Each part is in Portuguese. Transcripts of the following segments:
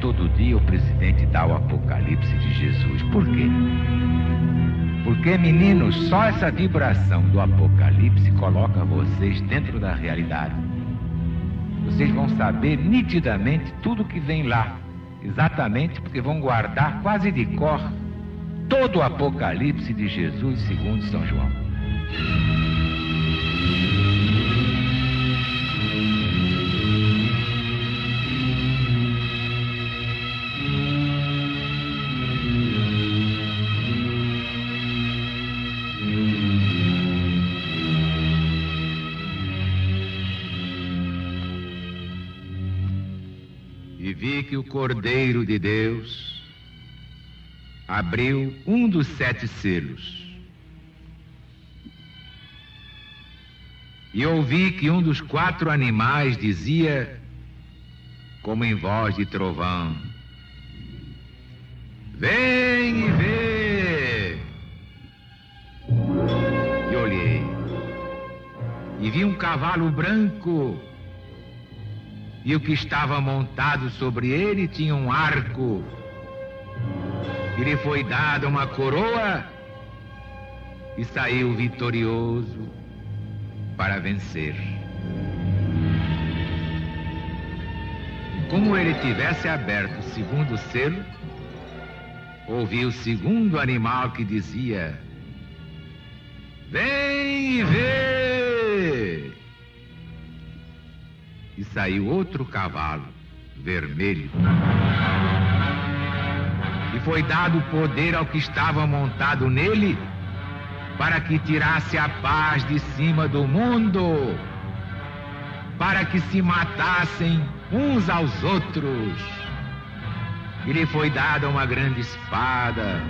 todo dia o presidente dá o Apocalipse de Jesus. Por quê? Porque, meninos, só essa vibração do Apocalipse coloca vocês dentro da realidade. Vocês vão saber nitidamente tudo que vem lá, exatamente porque vão guardar quase de cor todo o Apocalipse de Jesus segundo São João. E vi que o Cordeiro de Deus abriu um dos 7 selos. E ouvi que um dos 4 animais dizia, como em voz de trovão: vem e vê. E olhei, e vi um cavalo branco, e o que estava montado sobre ele tinha um arco, e lhe foi dada uma coroa, e saiu vitorioso para vencer. Como ele tivesse aberto o segundo selo, ouvi o segundo animal que dizia: vem e vê. E saiu outro cavalo, vermelho. E foi dado poder ao que estava montado nele, para que tirasse a paz de cima do mundo, para que se matassem uns aos outros. E lhe foi dada uma grande espada.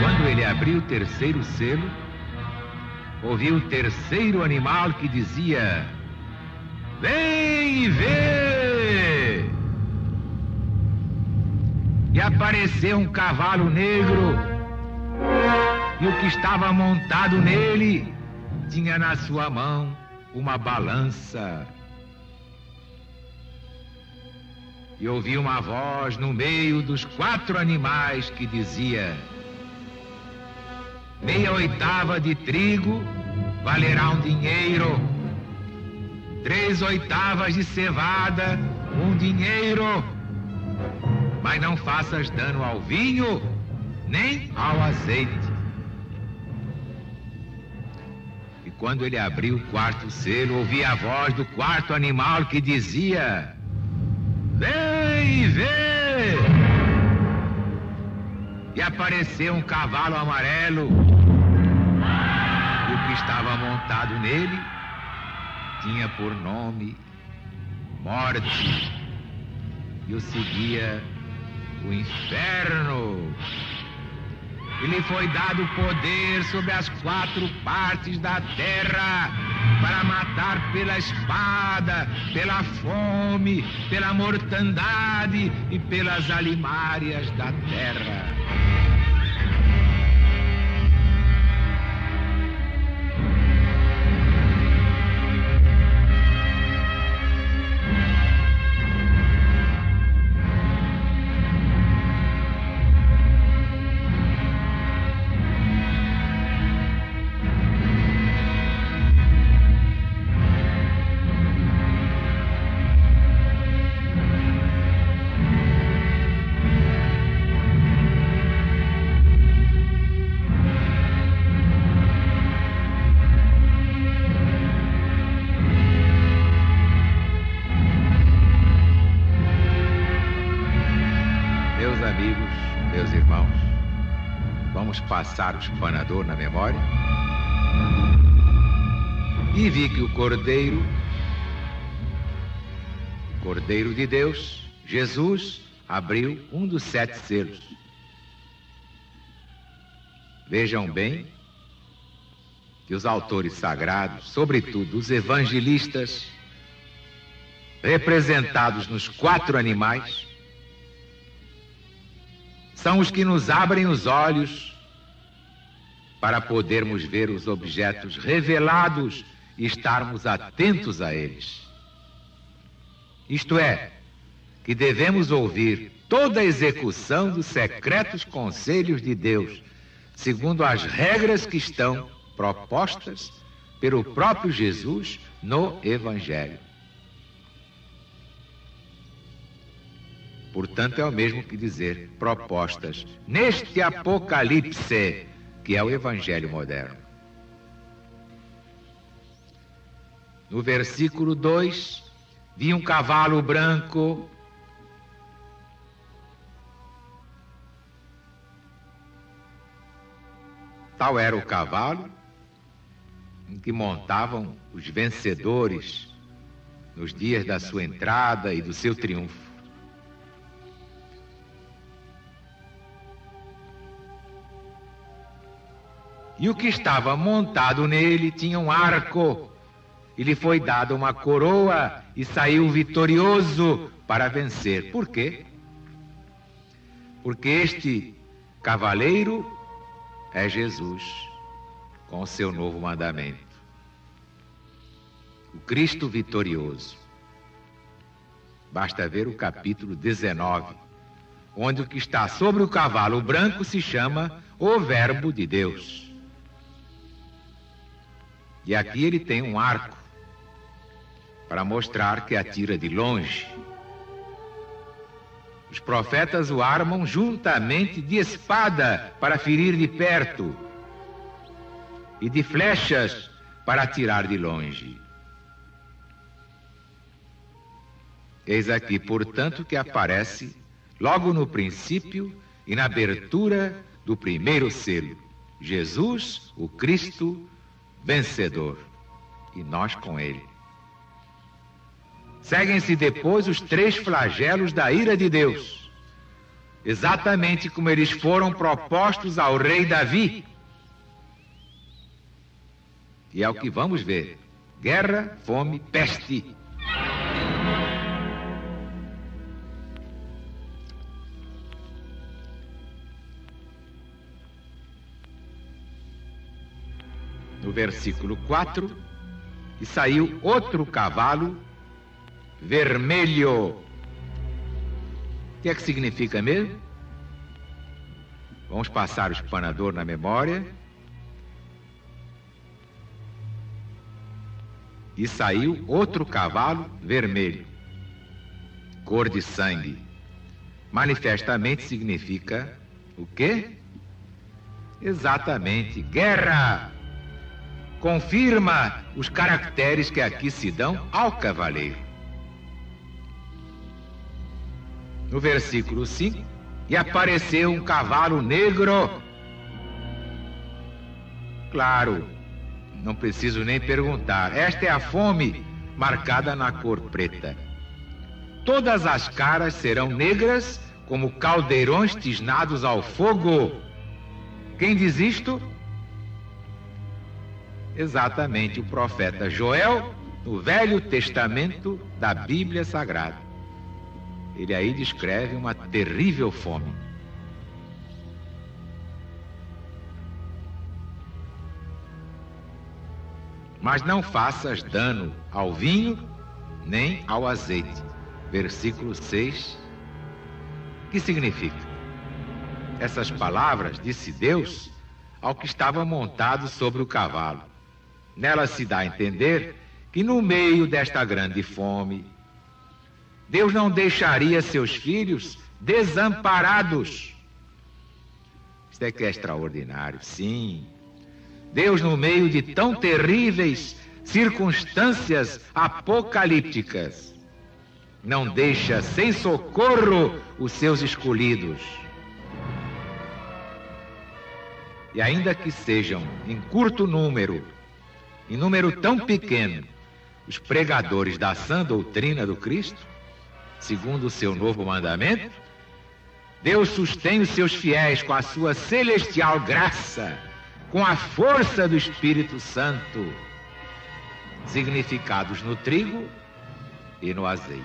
Quando ele abriu o terceiro selo, ouvi o terceiro animal que dizia: vem e vê. E apareceu um cavalo negro, e o que estava montado nele tinha na sua mão uma balança. E ouvi uma voz no meio dos 4 animais que dizia: meia oitava de trigo valerá um dinheiro, 3 oitavas de cevada, um dinheiro, mas não faças dano ao vinho, nem ao azeite. E quando ele abriu o 4º selo, ouvi a voz do 4º animal que dizia: vem e vê. E apareceu um cavalo amarelo, e o que estava montado nele tinha por nome Morte, e o seguia o inferno. E lhe foi dado poder sobre as 4 partes da terra, para matar pela espada, pela fome, pela mortandade e pelas alimárias da terra. Amigos, meus irmãos, vamos passar o espanador na memória. E vi que o Cordeiro de Deus, Jesus, abriu um dos 7 selos. Vejam bem que os autores sagrados, sobretudo os evangelistas, representados nos 4 animais, são os que nos abrem os olhos para podermos ver os objetos revelados e estarmos atentos a eles. Isto é, que devemos ouvir toda a execução dos secretos conselhos de Deus, segundo as regras que estão propostas pelo próprio Jesus no Evangelho. Portanto, é o mesmo que dizer propostas neste Apocalipse, que é o Evangelho moderno. No versículo 2, vi um cavalo branco. Tal era o cavalo em que montavam os vencedores nos dias da sua entrada e do seu triunfo. E o que estava montado nele tinha um arco, e lhe foi dada uma coroa e saiu vitorioso para vencer. Por quê? Porque este cavaleiro é Jesus, com o seu novo mandamento. O Cristo vitorioso. Basta ver o capítulo 19, onde o que está sobre o cavalo branco se chama o Verbo de Deus. E aqui ele tem um arco para mostrar que atira de longe. Os profetas o armam juntamente de espada para ferir de perto e de flechas para atirar de longe. Eis aqui, portanto, que aparece logo no princípio e na abertura do primeiro selo: Jesus, o Cristo vencedor, e nós com ele. Seguem-se depois os 3 flagelos da ira de Deus, exatamente como eles foram propostos ao rei Davi. E é o que vamos ver: guerra, fome, peste. No versículo 4, e saiu outro cavalo vermelho. O que é que significa mesmo? Vamos passar o espanador na memória. E saiu outro cavalo vermelho, cor de sangue. Manifestamente significa o quê? Exatamente, guerra. Confirma os caracteres que aqui se dão ao cavaleiro. No versículo 5, e apareceu um cavalo negro. Claro, não preciso nem perguntar, esta é a fome marcada na cor preta. Todas as caras serão negras como caldeirões tisnados ao fogo. Quem diz isto? Exatamente o profeta Joel, no Velho Testamento da Bíblia Sagrada. Ele aí descreve uma terrível fome. Mas não faças dano ao vinho nem ao azeite. Versículo 6. Que significa? Essas palavras disse Deus ao que estava montado sobre o cavalo. Nela se dá a entender que no meio desta grande fome, Deus não deixaria seus filhos desamparados. Isto é que é extraordinário, sim. Deus, no meio de tão terríveis circunstâncias apocalípticas, não deixa sem socorro os seus escolhidos. E ainda que sejam em curto número, em número tão pequeno, os pregadores da sã doutrina do Cristo, segundo o seu novo mandamento, Deus sustém os seus fiéis com a sua celestial graça, com a força do Espírito Santo, significados no trigo e no azeite.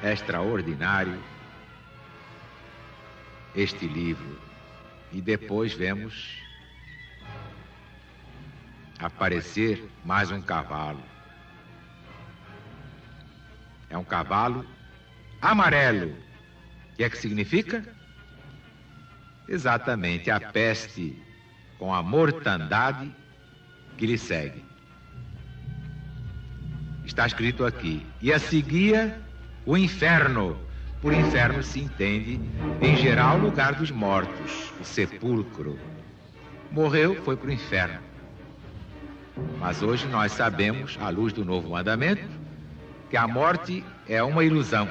É extraordinário este livro. E depois vemos aparecer mais um cavalo. É um cavalo amarelo. O que é que significa? Exatamente a peste com a mortandade que lhe segue. Está escrito aqui: e a seguia o inferno. Por inferno se entende, em geral, o lugar dos mortos, o sepulcro. Morreu, foi para o inferno. Mas hoje nós sabemos, à luz do novo mandamento, que a morte é uma ilusão.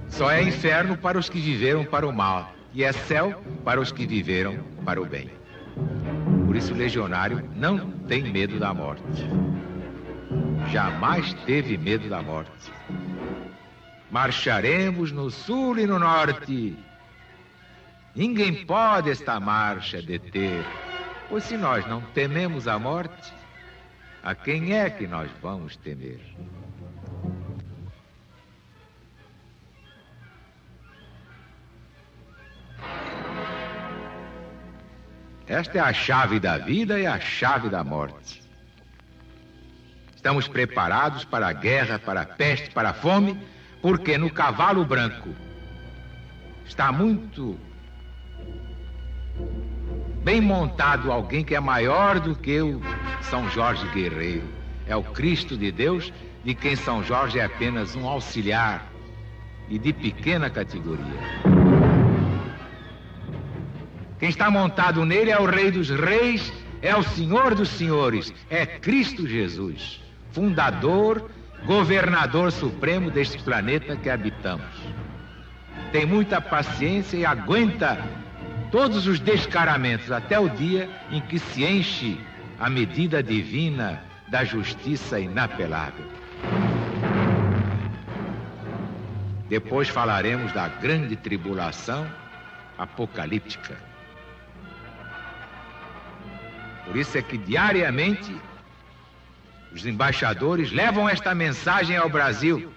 Só é inferno para os que viveram para o mal, e é céu para os que viveram para o bem. Por isso o legionário não tem medo da morte. Jamais teve medo da morte. Marcharemos no sul e no norte. Ninguém pode esta marcha deter, pois se nós não tememos a morte, a quem é que nós vamos temer? Esta é a chave da vida e a chave da morte. Estamos preparados para a guerra, para a peste, para a fome, porque no cavalo branco está muito bem montado alguém que é maior do que o São Jorge guerreiro. É o Cristo de Deus, de quem São Jorge é apenas um auxiliar e de pequena categoria. Quem está montado nele é o Rei dos Reis, é o Senhor dos Senhores, é Cristo Jesus, fundador, governador supremo deste planeta que habitamos. Tem muita paciência e aguenta todos os descaramentos até o dia em que se enche a medida divina da justiça inapelável. Depois falaremos da grande tribulação apocalíptica. Por isso é que diariamente os embaixadores levam esta mensagem ao Brasil.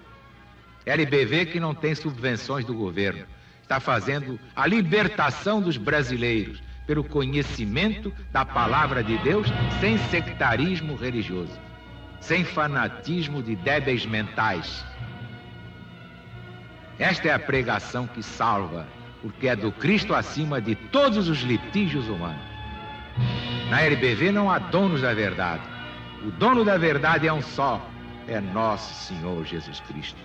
LBV, que não tem subvenções do governo, está fazendo a libertação dos brasileiros pelo conhecimento da palavra de Deus, sem sectarismo religioso, sem fanatismo de débeis mentais. Esta é a pregação que salva, porque é do Cristo acima de todos os litígios humanos. Na LBV não há donos da verdade. O dono da verdade é um só, é nosso Senhor Jesus Cristo.